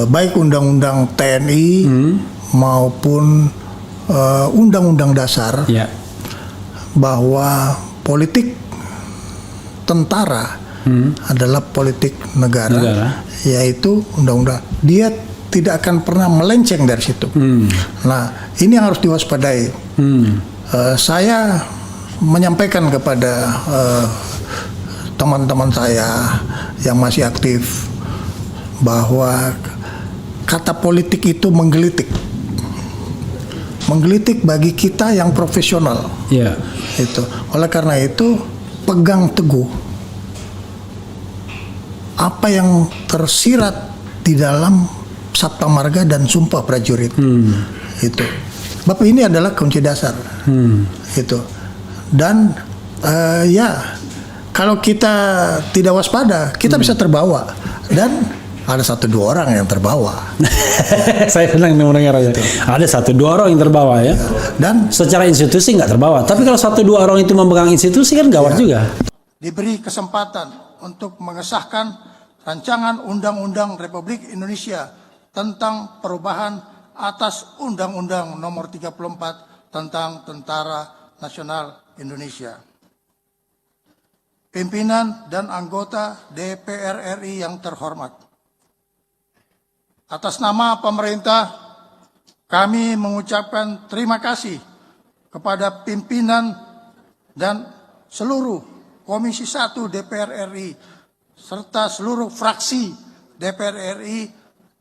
baik undang-undang TNI maupun undang-undang dasar bahwa politik tentara adalah politik negara, yaitu undang-undang. Dia tidak akan pernah melenceng dari situ. Nah, ini yang harus diwaspadai. Saya menyampaikan kepada teman-teman saya yang masih aktif bahwa kata politik itu menggelitik bagi kita yang profesional. Itu. Oleh karena itu, pegang teguh apa yang tersirat di dalam Sabta Marga dan Sumpah Prajurit. Itu. Sebab ini adalah kunci dasar. Itu. Dan kalau kita tidak waspada, kita bisa terbawa. Dan ada 1-2 orang yang terbawa. Saya senang mendengar aja. Ada 1-2 orang yang terbawa ya. Dan secara institusi nggak terbawa. Tapi kalau 1-2 orang itu memegang institusi kan gawat juga. Diberi kesempatan untuk mengesahkan rancangan Undang-Undang Republik Indonesia tentang perubahan atas Undang-Undang Nomor 34 tentang Tentara Nasional Indonesia. Pimpinan dan anggota DPR RI yang terhormat. Atas nama pemerintah, kami mengucapkan terima kasih kepada pimpinan dan seluruh Komisi 1 DPR RI, serta seluruh fraksi DPR RI,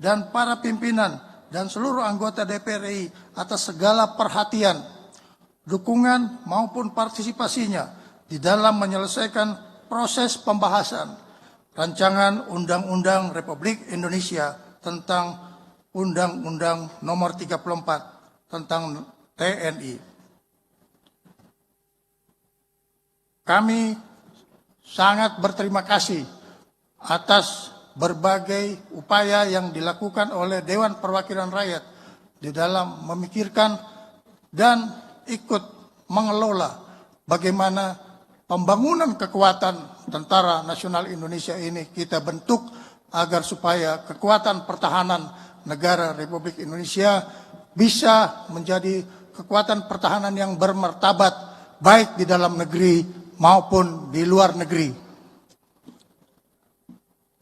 dan para pimpinan dan seluruh anggota DPR RI atas segala perhatian, dukungan maupun partisipasinya di dalam menyelesaikan proses pembahasan Rancangan Undang-Undang Republik Indonesia tentang Undang-Undang Nomor 34 tentang TNI. Kami sangat berterima kasih atas berbagai upaya yang dilakukan oleh Dewan Perwakilan Rakyat di dalam memikirkan dan ikut mengelola bagaimana pembangunan kekuatan Tentara Nasional Indonesia ini kita bentuk agar supaya kekuatan pertahanan negara Republik Indonesia bisa menjadi kekuatan pertahanan yang bermartabat baik di dalam negeri maupun di luar negeri.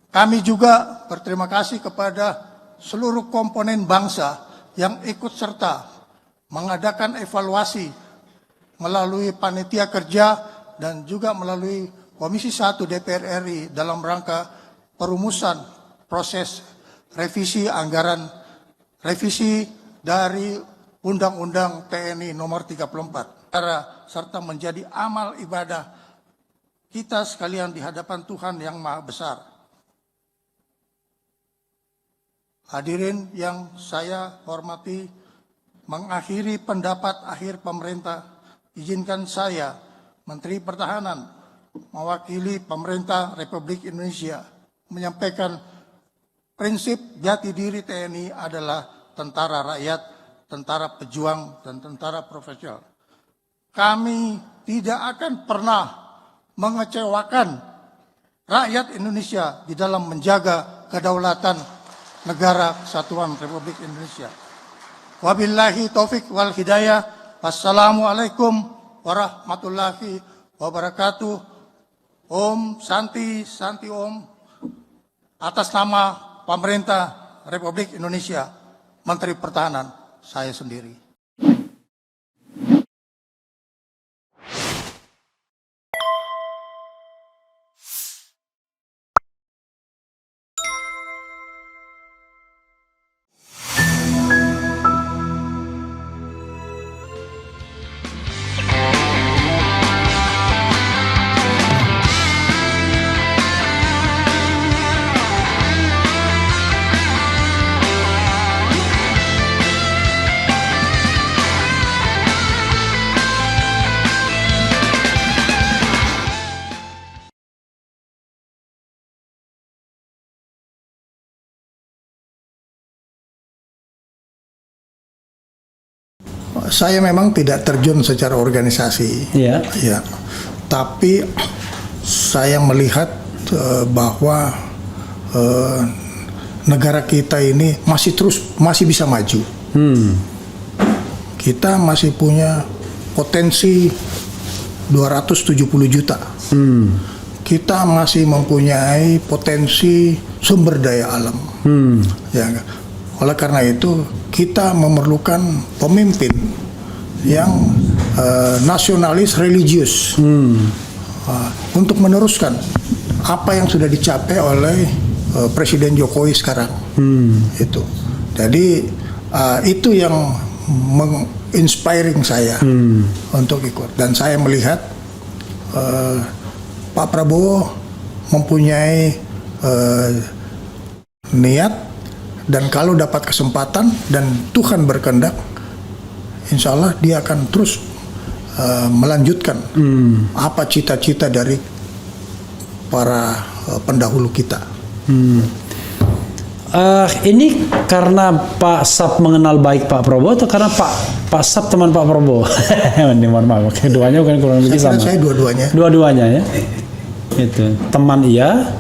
Kami juga berterima kasih kepada seluruh komponen bangsa yang ikut serta mengadakan evaluasi melalui panitia kerja dan juga melalui Komisi 1 DPR RI dalam rangka perumusan proses revisi anggaran revisi dari Undang-Undang TNI Nomor 34 serta menjadi amal ibadah kita sekalian di hadapan Tuhan yang Maha Besar. Hadirin yang saya hormati, mengakhiri pendapat akhir pemerintah, izinkan saya, Menteri Pertahanan, mewakili pemerintah Republik Indonesia, menyampaikan prinsip jati diri TNI adalah tentara rakyat, tentara pejuang, dan tentara profesional. Kami tidak akan pernah mengecewakan rakyat Indonesia di dalam menjaga kedaulatan negara kesatuan Republik Indonesia. Wabillahi taufik wal hidayah. Wassalamualaikum warahmatullahi wabarakatuh. Om Santi Santi Om. Atas nama pemerintah Republik Indonesia, Menteri Pertahanan, saya sendiri. Saya memang tidak terjun secara organisasi, ya. Tapi saya melihat bahwa negara kita ini masih bisa maju. Kita masih punya potensi 270 juta. Kita masih mempunyai potensi sumber daya alam. Ya, oleh karena itu kita memerlukan pemimpin yang nasionalis religius untuk meneruskan apa yang sudah dicapai oleh Presiden Jokowi sekarang. Itu. Jadi itu yang menginspiring saya untuk ikut. Dan saya melihat Pak Prabowo mempunyai niat, dan kalau dapat kesempatan dan Tuhan berkehendak, insya Allah dia akan terus melanjutkan apa cita-cita dari para pendahulu kita. Ini karena Pak Sap mengenal baik Pak Prabowo atau karena Pak Sap teman Pak Prabowo? Ini mohon maaf, keduanya kan kurang lebih sama. Saya dua-duanya. Dua-duanya ya. Itu teman iya,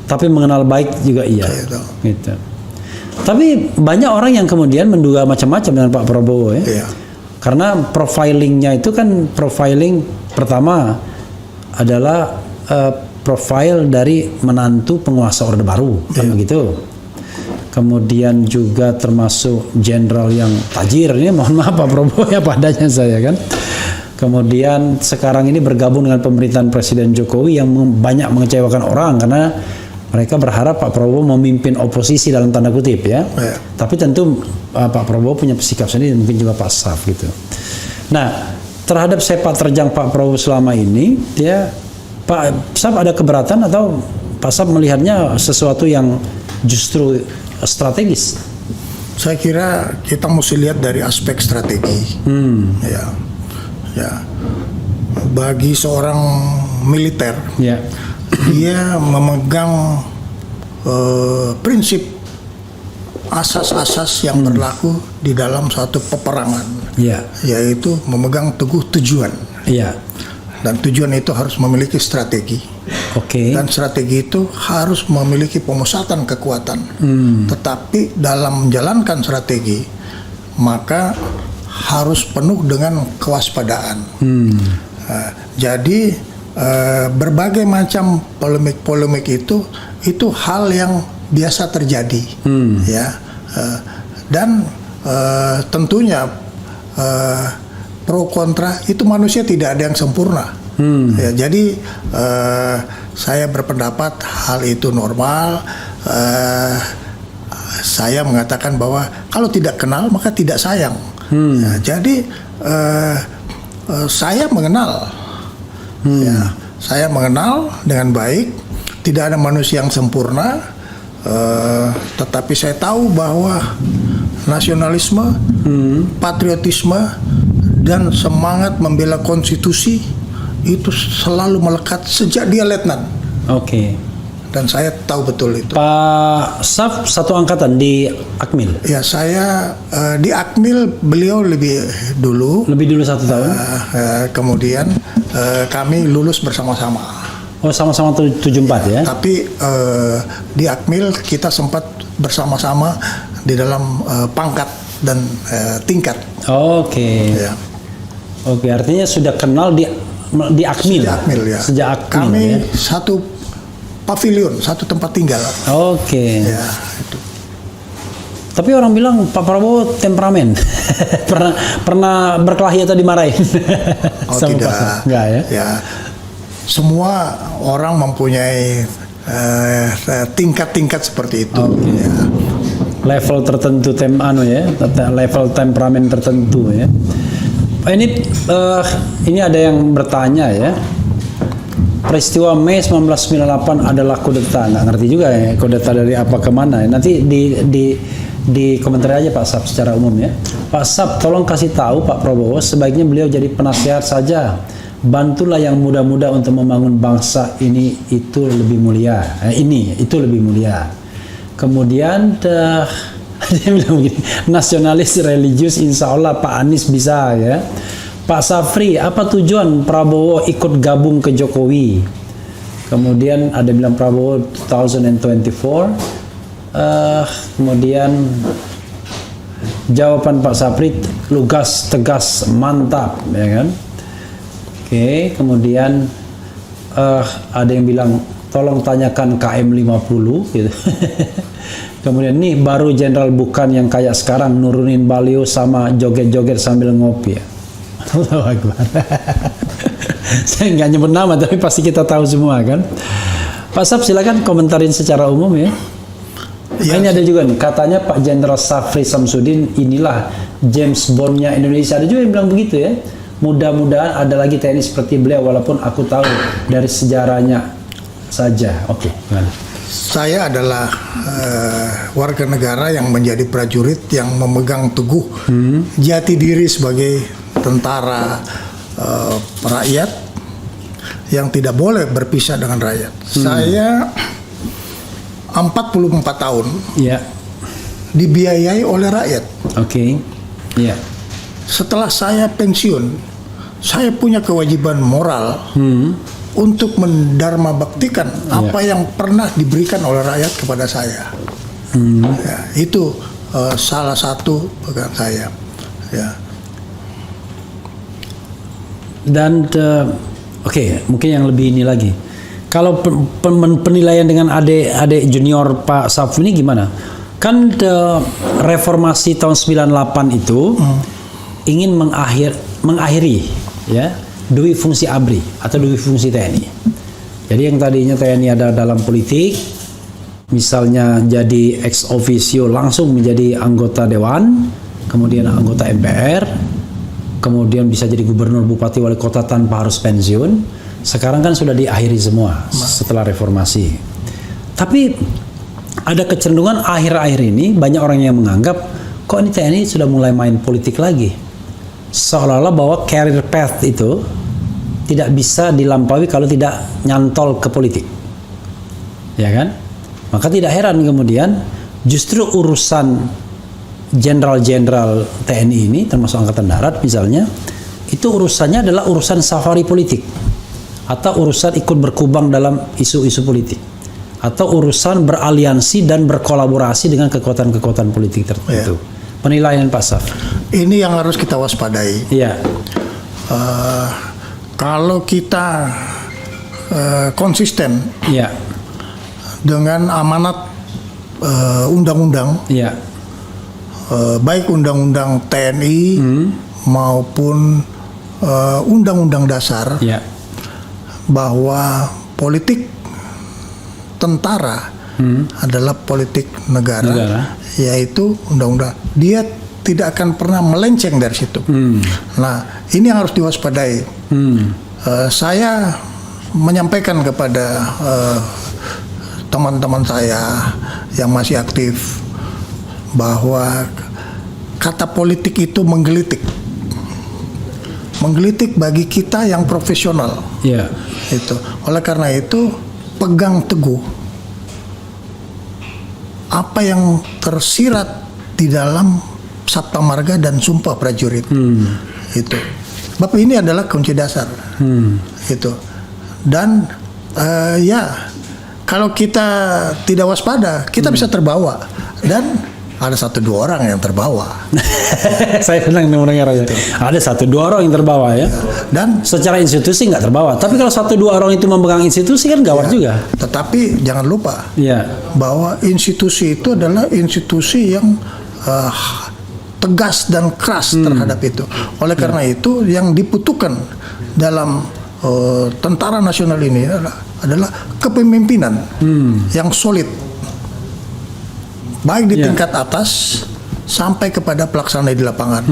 tapi mengenal baik juga iya. Gitu. Tapi banyak orang yang kemudian menduga macam-macam dengan Pak Prabowo ya. Iya. Karena profilingnya itu kan profiling pertama adalah profil dari menantu penguasa Orde Baru, kan begitu. Kemudian juga termasuk jenderal yang tajir, ini mohon maaf Pak Prabowo ya padanya saya kan. Kemudian sekarang ini bergabung dengan pemerintahan Presiden Jokowi yang banyak mengecewakan orang karena mereka berharap Pak Prabowo memimpin oposisi dalam tanda kutip ya. Tapi tentu Pak Prabowo punya sikap sendiri, mungkin juga Pak Saf gitu. Nah, terhadap sepak terjang Pak Prabowo selama ini, dia Pak Saf ada keberatan atau Pak Saf melihatnya sesuatu yang justru strategis? Saya kira kita mesti lihat dari aspek strategi. Ya, bagi seorang militer, dia memegang prinsip asas-asas yang berlaku di dalam suatu peperangan, yaitu memegang teguh tujuan. Dan tujuan itu harus memiliki strategi. Dan strategi itu harus memiliki pemusatan kekuatan. Tetapi dalam menjalankan strategi, maka harus penuh dengan kewaspadaan. Jadi berbagai macam polemik itu hal yang biasa terjadi, ya. Dan tentunya pro kontra itu manusia tidak ada yang sempurna. Ya, jadi saya berpendapat hal itu normal. Saya mengatakan bahwa kalau tidak kenal maka tidak sayang. Ya, jadi saya mengenal, saya mengenal dengan baik. Tidak ada manusia yang sempurna, tetapi saya tahu bahwa nasionalisme, patriotisme, dan semangat membela konstitusi itu selalu melekat sejak dia letnan. Dan saya tahu betul itu. Pak Saf satu angkatan di Akmil? Ya, saya di Akmil, beliau lebih dulu. Lebih dulu 1 tahun? Kemudian kami lulus bersama-sama. Oh, sama-sama 74 ya? Tapi di Akmil kita sempat bersama-sama di dalam pangkat dan tingkat. Ya. Oke, artinya sudah kenal di Akmil? Sejak Akmil, ya. Sejak Akmil, kami ya? satu pavilion, satu tempat tinggal. Ya, itu. Tapi orang bilang Pak Prabowo temperamen. pernah berkelahi atau dimarahin? Tidak. Enggak ya? Ya. Semua orang mempunyai tingkat-tingkat seperti itu. Ya. Level tertentu level temperamen tertentu ya. Ini ada yang bertanya ya. Peristiwa Mei 1998 adalah kudeta, nggak ngerti juga ya kudeta dari apa ke mana. Nanti di komentar aja Pak Sap secara umum ya. Pak Sap, tolong kasih tahu Pak Prabowo sebaiknya beliau jadi penasehat saja. Bantulah yang muda-muda untuk membangun bangsa ini, itu lebih mulia. Itu lebih mulia. Kemudian dia bilang begini, nasionalis religius insya Allah Pak Anies bisa ya. Pak Safri, apa tujuan Prabowo ikut gabung ke Jokowi? Kemudian ada bilang Prabowo 2024 Kemudian jawaban Pak Sapri lugas, tegas, mantap, ya kan? Oke, kemudian ada yang bilang tolong tanyakan KM 50 gitu. Kemudian nih baru jenderal bukan yang kayak sekarang nurunin baliho sama joget-joget sambil ngopi ya. Allahu Akbar. Saya nggak nyebut nama tapi pasti kita tahu semua kan. Pak Sap silakan komentarin secara umum ya. Ya. Ini ada juga nih katanya Pak Jenderal Safri Samsudin inilah James Bond-nya Indonesia. Ada juga yang bilang begitu ya. Mudah-mudahan ada lagi TNI seperti beliau walaupun aku tahu dari sejarahnya saja. Oke, gimana? Saya adalah warga negara yang menjadi prajurit yang memegang teguh jati diri sebagai tentara rakyat yang tidak boleh berpisah dengan rakyat. Saya 44 tahun Ya. dibiayai oleh rakyat. Oke. Ya. Setelah saya pensiun, saya punya kewajiban moral untuk mendharma baktikan apa yang pernah diberikan oleh rakyat kepada saya. Ya, itu salah satu pegang saya. Ya. Dan oke, mungkin yang lebih ini lagi. Kalau penilaian dengan adik junior Pak Safri ini gimana? Kan reformasi tahun 98 itu ingin mengakhiri ya dui fungsi ABRI atau dui fungsi TNI. Jadi yang tadinya TNI ada dalam politik, misalnya jadi ex officio langsung menjadi anggota dewan, kemudian anggota MPR, kemudian bisa jadi gubernur, bupati, wali kota tanpa harus pensiun. Sekarang kan sudah diakhiri semua setelah reformasi. Tapi ada kecenderungan akhir-akhir ini banyak orang yang menganggap kok ini TNI sudah mulai main politik lagi. Seolah-olah bahwa career path itu tidak bisa dilampaui kalau tidak nyantol ke politik. Ya kan? Maka tidak heran kemudian justru urusan jenderal-jenderal TNI ini termasuk Angkatan Darat misalnya, itu urusannya adalah urusan safari politik atau urusan ikut berkubang dalam isu-isu politik atau urusan beraliansi dan berkolaborasi dengan kekuatan-kekuatan politik tertentu. Ya. Penilaian Pak Saf. Ini yang harus kita waspadai. Iya. Kalau kita konsisten Iya. dengan amanat undang-undang, Iya. baik undang-undang TNI maupun undang-undang dasar, Iya. bahwa politik tentara adalah politik negara, yaitu undang-undang. Dia tidak akan pernah melenceng dari situ. Nah, ini yang harus diwaspadai. Saya menyampaikan kepada teman-teman saya yang masih aktif bahwa kata politik itu menggelitik bagi kita yang profesional. Iya. Itu. Oleh karena itu, pegang teguh apa yang tersirat di dalam Sabta Marga dan Sumpah Prajurit. Itu. Bab ini adalah kunci dasar. Itu. Dan ya, kalau kita tidak waspada, kita bisa terbawa. Dan ada 1-2 orang yang terbawa. Saya senang mendengar ya. Ada 1-2 orang yang terbawa ya. Dan Secara institusi nggak terbawa. Tapi kalau 1-2 orang itu memegang institusi kan gawat juga. tetapi jangan lupa Iya. bahwa institusi itu adalah institusi yang tegas dan keras terhadap itu. Oleh karena itu, yang dibutuhkan dalam tentara nasional ini adalah kepemimpinan yang solid, baik di tingkat atas sampai kepada pelaksana di lapangan.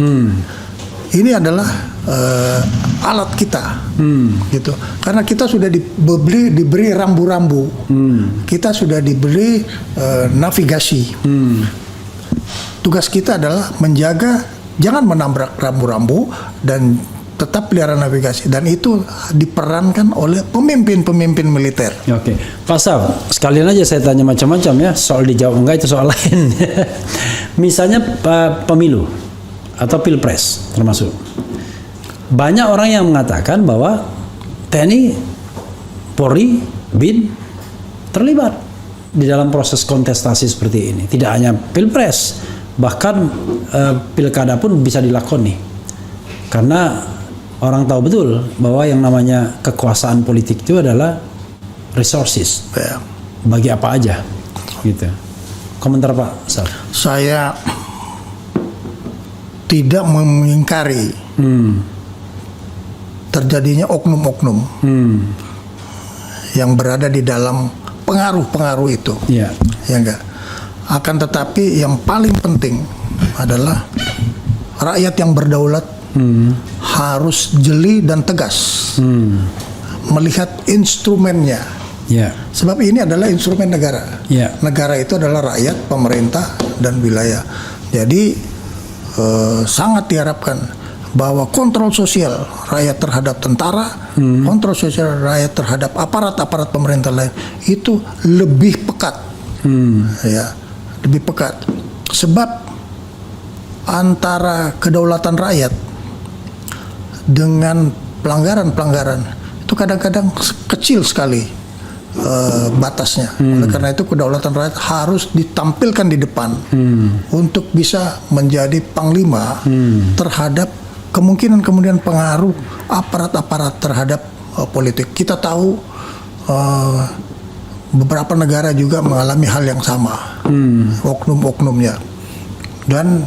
Ini adalah alat kita, gitu. Karena kita sudah diberi rambu-rambu, kita sudah diberi navigasi. Tugas kita adalah menjaga, jangan menabrak rambu-rambu dan tetap pelihara navigasi. Dan itu diperankan oleh pemimpin-pemimpin militer. Oke, Pak Saf, sekalian aja saya tanya macam-macam ya, soal dijawab enggak itu soal lain. Misalnya pemilu atau pilpres termasuk. Banyak orang yang mengatakan bahwa TNI, Polri, BIN terlibat di dalam proses kontestasi seperti ini. Tidak hanya pilpres, bahkan pilkada pun bisa dilakoni. Karena orang tahu betul bahwa yang namanya kekuasaan politik itu adalah resources. Ya. Bagi apa aja, gitu. Komentar Pak Saf. Saya tidak mengingkari terjadinya oknum-oknum yang berada di dalam pengaruh-pengaruh itu. Ya. Ya enggak. Akan tetapi yang paling penting adalah rakyat yang berdaulat harus jeli dan tegas melihat instrumennya. Ya. Sebab ini adalah instrumen negara. Ya. Negara itu adalah rakyat, pemerintah, dan wilayah. Jadi sangat diharapkan bahwa kontrol sosial rakyat terhadap tentara, kontrol sosial rakyat terhadap aparat-aparat pemerintah lain itu lebih pekat, ya, lebih pekat. Sebab antara kedaulatan rakyat dengan pelanggaran-pelanggaran itu kadang-kadang kecil sekali batasnya. Oleh karena itu kedaulatan rakyat harus ditampilkan di depan untuk bisa menjadi panglima terhadap kemungkinan pengaruh aparat-aparat terhadap politik. Kita tahu beberapa negara juga mengalami hal yang sama, oknum-oknumnya, dan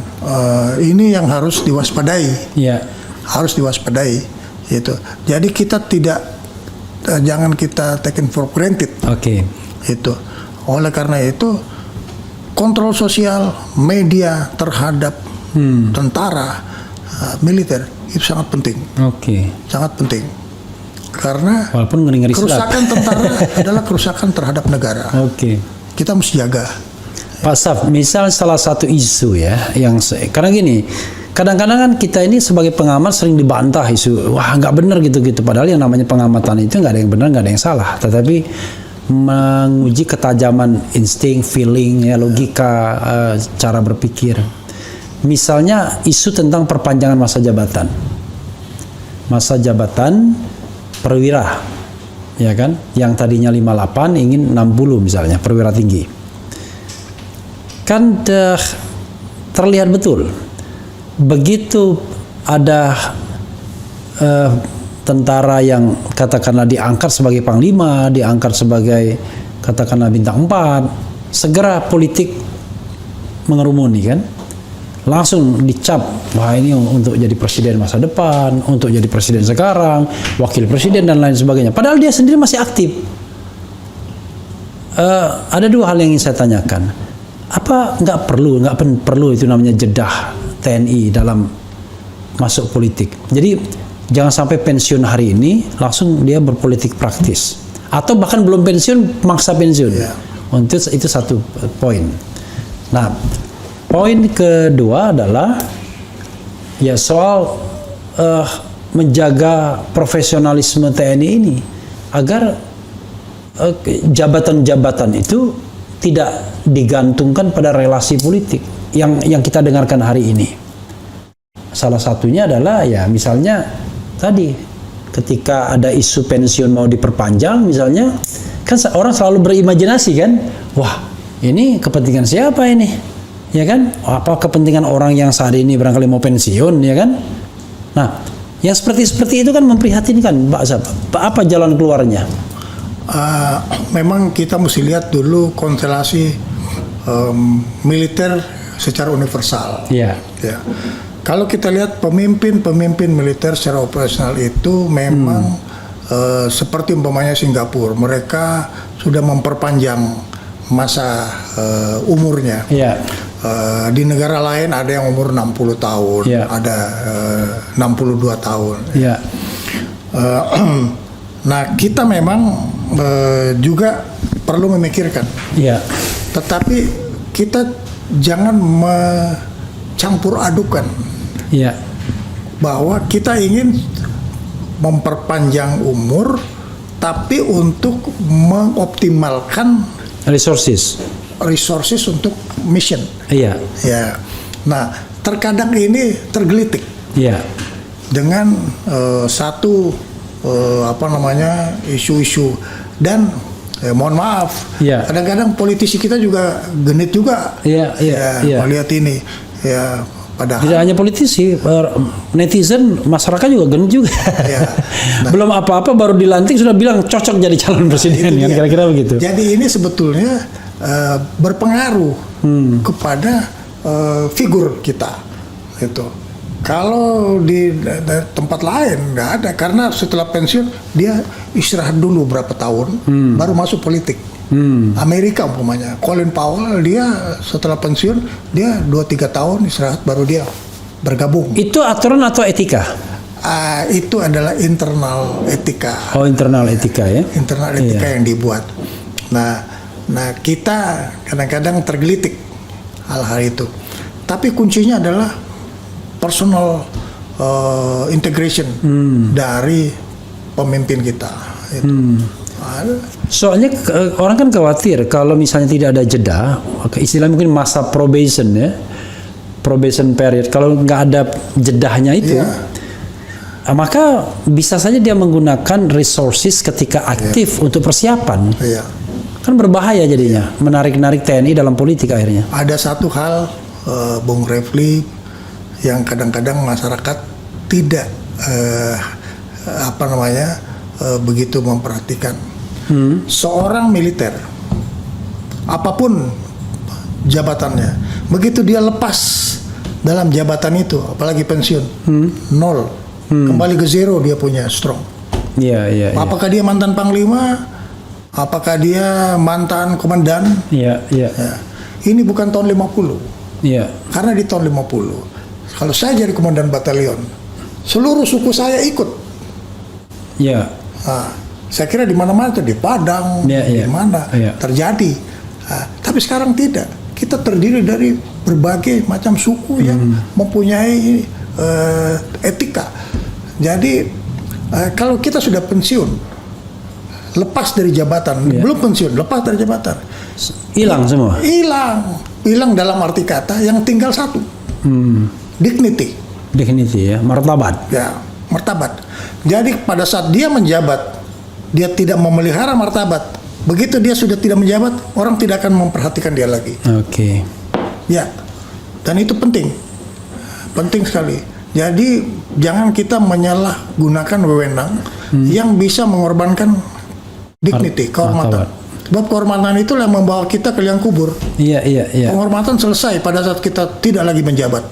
ini yang harus diwaspadai. Ya. Harus diwaspadai, gitu. Jadi kita tidak jangan kita taken for granted. Oke. Itu. Oleh karena itu kontrol sosial media terhadap tentara, militer itu sangat penting. Oke. Sangat penting. Karena Walaupun ngeri-ngeri sedap. kerusakan tentara adalah kerusakan terhadap negara. Oke. Kita mesti jaga. Pak Saf, misal salah satu isu ya yang karena gini, kadang-kadang kan kita ini sebagai pengamat sering dibantah isu, wah nggak benar gitu-gitu. Padahal yang namanya pengamatan itu nggak ada yang benar, nggak ada yang salah. Tetapi menguji ketajaman insting, feeling, ya, logika, cara berpikir. Misalnya isu tentang perpanjangan masa jabatan. Masa jabatan perwira, ya kan? Yang tadinya 58 ingin 60 misalnya, perwira tinggi. Kan terlihat betul. Begitu ada tentara yang katakanlah diangkat sebagai panglima, diangkat sebagai katakanlah bintang 4, segera politik mengerumuni kan, langsung dicap, wah ini untuk jadi presiden masa depan, untuk jadi presiden sekarang, wakil presiden dan lain sebagainya. Padahal dia sendiri masih aktif. Ada dua hal yang ingin saya tanyakan. Apa nggak perlu itu namanya jedah TNI dalam masuk politik. Jadi jangan sampai pensiun hari ini langsung dia berpolitik praktis, atau bahkan belum pensiun maksa pensiun. Untuk itu satu poin. Nah, poin kedua adalah ya soal menjaga profesionalisme TNI ini agar jabatan-jabatan itu tidak digantungkan pada relasi politik yang kita dengarkan hari ini. Salah satunya adalah ya misalnya tadi ketika ada isu pensiun mau diperpanjang misalnya, kan orang selalu berimajinasi kan, wah ini kepentingan siapa ini, ya kan? Apa kepentingan orang yang saat ini barangkali mau pensiun, ya kan? Nah, yang seperti itu kan memprihatinkan, Pak Zab. Apa jalan keluarnya? Memang kita mesti lihat dulu konstelasi militer secara universal. Iya. Ya. Kalau kita lihat pemimpin militer secara operasional itu memang seperti umpamanya Singapura, mereka sudah memperpanjang masa umurnya. Iya. Di negara lain ada yang umur 60 tahun, ada 62 tahun. Iya. Nah, kita memang juga perlu memikirkan. Iya. Tetapi kita jangan mencampur adukan. Iya. Bahwa kita ingin memperpanjang umur, tapi untuk mengoptimalkan resources untuk mission. Iya. Ya. Nah, terkadang ini tergelitik. Iya. Dengan satu isu-isu, dan mohon maaf, Iya. kadang-kadang politisi kita juga genit juga. Iya, iya. Melihat ini, ya padahal. Tidak hanya politisi, netizen, masyarakat juga genit juga. Ya. Nah, Belum apa-apa baru dilantik sudah bilang cocok jadi calon presiden, itu kan dia. kira-kira begitu. Jadi ini sebetulnya berpengaruh kepada figur kita, itu. Kalau di tempat lain nggak ada, karena setelah pensiun dia istirahat dulu berapa tahun, baru masuk politik. Amerika umpamanya, Colin Powell dia setelah pensiun dia 2-3 tahun istirahat baru dia bergabung. Itu aturan atau etika? Itu adalah internal etika. Oh, internal etika ya. Internal etika yang dibuat. Nah kita kadang-kadang tergelitik hal-hal itu. Tapi kuncinya adalah personal integration dari pemimpin kita. Itu. Soalnya orang kan khawatir kalau misalnya tidak ada jeda, istilah mungkin masa probation ya, probation period. Kalau nggak ada jedahnya itu, maka bisa saja dia menggunakan resources ketika aktif untuk persiapan. Iya. Kan berbahaya jadinya, menarik-narik TNI dalam politik akhirnya. Ada satu hal, Bung Refli, yang kadang-kadang masyarakat tidak begitu memperhatikan. Seorang militer, apapun jabatannya, begitu dia lepas dalam jabatan itu, apalagi pensiun, nol, kembali ke zero dia punya strong. Iya. Apakah dia mantan panglima? Apakah dia mantan komandan? Iya. Ya. Ini bukan tahun 50. Iya. Karena di tahun 50, kalau saya jadi komandan batalion, seluruh suku saya ikut. Iya. Nah, saya kira di mana-mana tuh, di Padang, di mana terjadi. Nah, tapi sekarang tidak. Kita terdiri dari berbagai macam suku yang mempunyai etika. Jadi kalau kita sudah pensiun, lepas dari jabatan, belum pensiun, lepas dari jabatan, Hilang semua. Hilang dalam arti kata yang tinggal satu, dignity. Dignity ya, martabat. Ya, martabat. Jadi pada saat dia menjabat, dia tidak memelihara martabat. Begitu dia sudah tidak menjabat, orang tidak akan memperhatikan dia lagi. Oke. Ya, dan itu penting sekali. Jadi jangan kita menyalahgunakan wewenang yang bisa mengorbankan dignity, kehormatan. Sebab kehormatan itu yang membawa kita ke liang kubur. Iya. Penghormatan selesai pada saat kita tidak lagi menjabat.